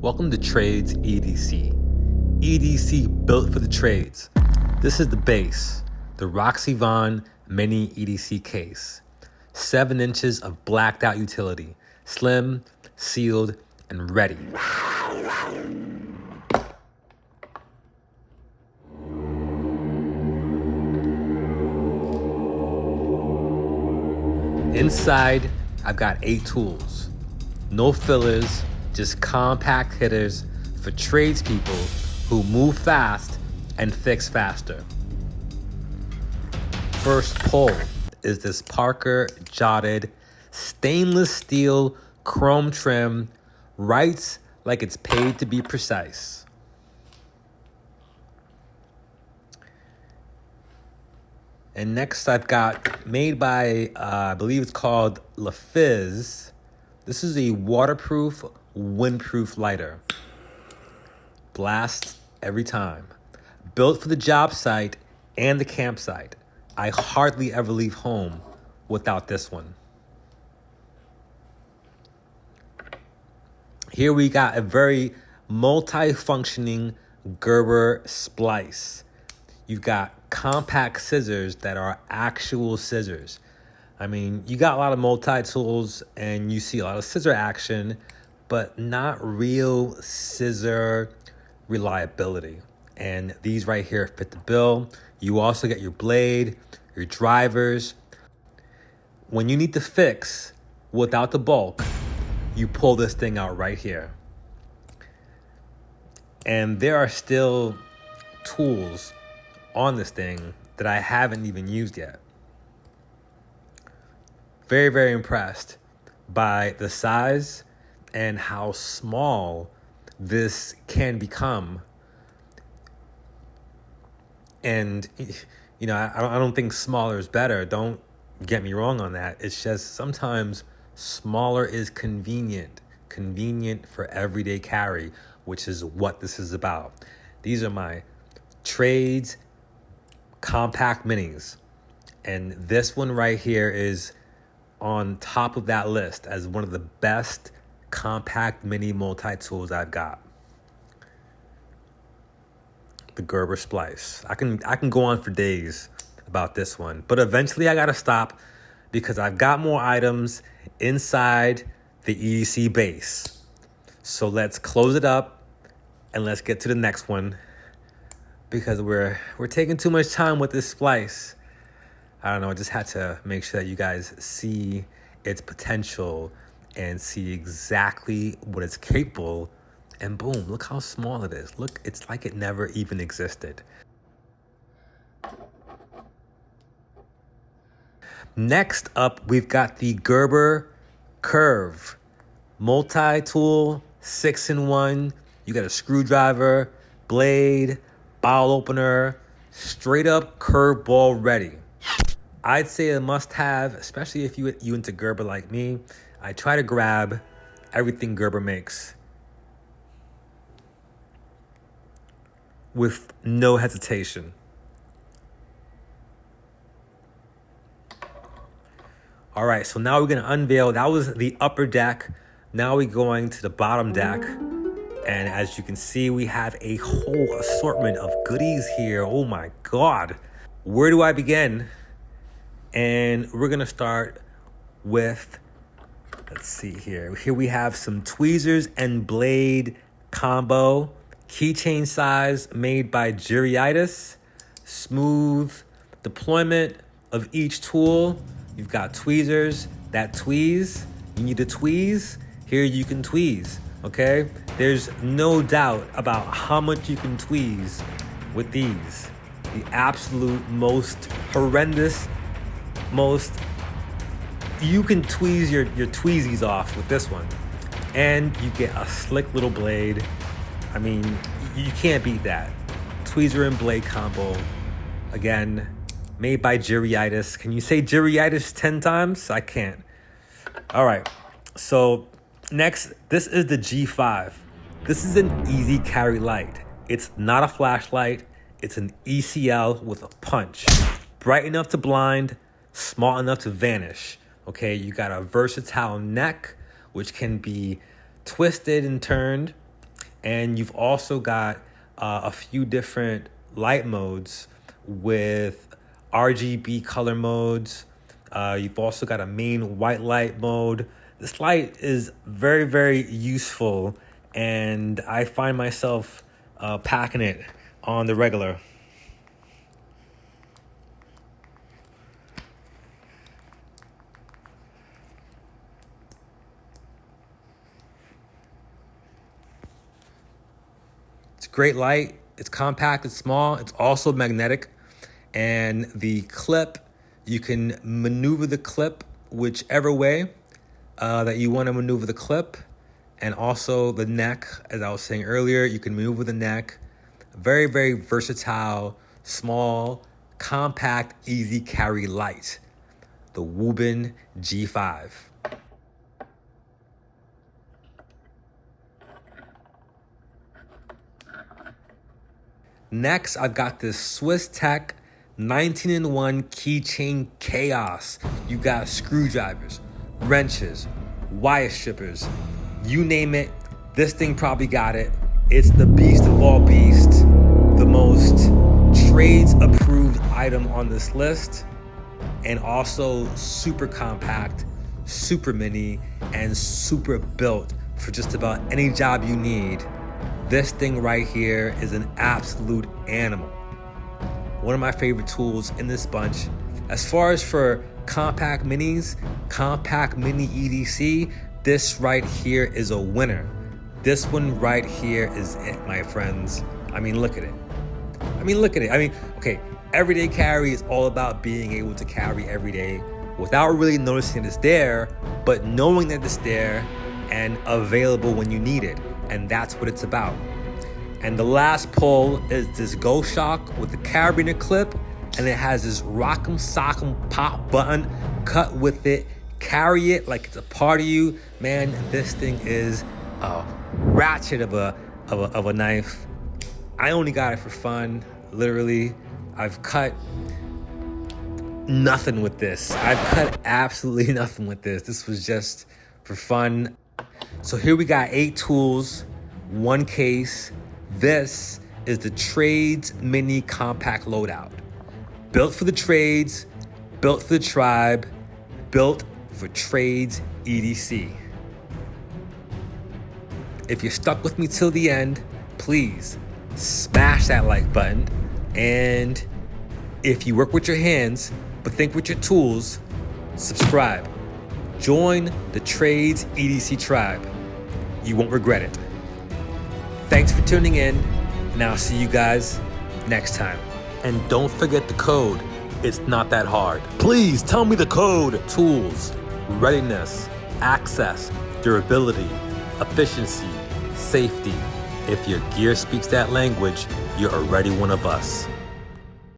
Welcome to Trades EDC. EDC built for the trades. This is the base, the RovyVon Mini EDC case. 7 inches of blacked out utility, slim, sealed, and ready. Inside, I've got 8 tools. No fillers, just compact hitters for tradespeople who move fast and fix faster. First pull is this Parker Jotted stainless steel chrome trim, writes like it's paid to be precise. And next I've got, made by, I believe it's called Laffizz. This is a waterproof, windproof lighter. Blasts every time. Built for the job site and the campsite. I hardly ever leave home without this one. Here we got a very multi-functioning Gerber Splice. You've got compact scissors that are actual scissors. I mean, you got a lot of multi-tools and you see a lot of scissor action, but not real scissor reliability. And these right here fit the bill. You also get your blade, your drivers. When you need to fix without the bulk, you pull this thing out right here. And there are still tools on this thing that I haven't even used yet. Very, very impressed by the size and how small this can become. And, you know, I don't think smaller is better. Don't get me wrong on that. It's just sometimes smaller is convenient for everyday carry, which is what this is about. These are my Trades compact minis. And this one right here is on top of that list as one of the best compact mini multi-tools I've got. The Gerber Splice. I can go on for days about this one, but eventually I gotta stop because I've got more items inside the EDC base. So let's close it up and let's get to the next one because we're taking too much time with this splice. I don't know, I just had to make sure that you guys see its potential and see exactly what it's capable. And boom, look how small it is. Look, it's like it never even existed. Next up, we've got the Gerber Curve. Multi-tool, 6-in-1. You got a screwdriver, blade, bottle opener, straight up curveball ready. I'd say a must-have, especially if you into Gerber like me. I try to grab everything Gerber makes with no hesitation. All right, so now we're gonna unveil. That was the upper deck. Now we're going to the bottom deck. And as you can see, we have a whole assortment of goodies here. Oh my God. Where do I begin? And we're gonna start with, let's see here. Here we have some tweezers and blade combo. Keychain size made by GIRIAITUS. Smooth deployment of each tool. You've got tweezers that tweeze. You need to tweeze. Here you can tweeze, okay? There's no doubt about how much you can tweeze with these. The absolute most horrendous, you can tweeze your tweezies off with this one. And you get a slick little blade. I mean, you can't beat that. Tweezer and blade combo. Again, made by GIRIAITUS. Can you say GIRIAITUS 10 times? I can't. All right, so next, this is the G5. This is an easy carry light. It's not a flashlight. It's an ECL with a punch. Bright enough to blind, small enough to vanish. Okay, you got a versatile neck, which can be twisted and turned. And you've also got a few different light modes with RGB color modes. You've also got a main white light mode. This light is very, very useful, and I find myself packing it on the regular. It's a great light. It's compact, it's small, it's also magnetic. And the clip, you can maneuver the clip whichever way that you want to maneuver the clip. And also the neck, as I was saying earlier, you can maneuver the neck. Very, very versatile, small, compact, easy carry light. The WUBEN G5. Next, I've got this Swiss+Tech 19-in-1 keychain chaos. You got screwdrivers, wrenches, wire strippers, you name it, this thing probably got it. It's the beast of all beasts, the most trades approved item on this list, and also super compact, super mini, and super built for just about any job you need. This thing right here is an absolute animal. One of my favorite tools in this bunch. As far as for compact minis, compact mini EDC, this right here is a winner. This one right here is it, my friends. I mean, look at it. Okay, everyday carry is all about being able to carry every day without really noticing it's there, but knowing that it's there and available when you need it. And that's what it's about. And the last pull is this Goshawk with the carabiner clip, and it has this rockem sockem pop button. Cut with it, carry it like it's a part of you. Man, this thing is a ratchet of a knife. I only got it for fun, literally. I've cut nothing with this. I've cut absolutely nothing with this. This was just for fun. So here we got 8 tools, 1 case. This is the Trades Mini Compact Loadout. Built for the trades, built for the tribe, built for Trades EDC. If you're stuck with me till the end, please smash that like button. And if you work with your hands, but think with your tools, subscribe. Join the Trades EDC tribe. You won't regret it. Thanks for tuning in, and I'll see you guys next time. And don't forget the code. It's not that hard. Please tell me the code. Tools, readiness, access, durability, efficiency, safety. If your gear speaks that language, you're already one of us.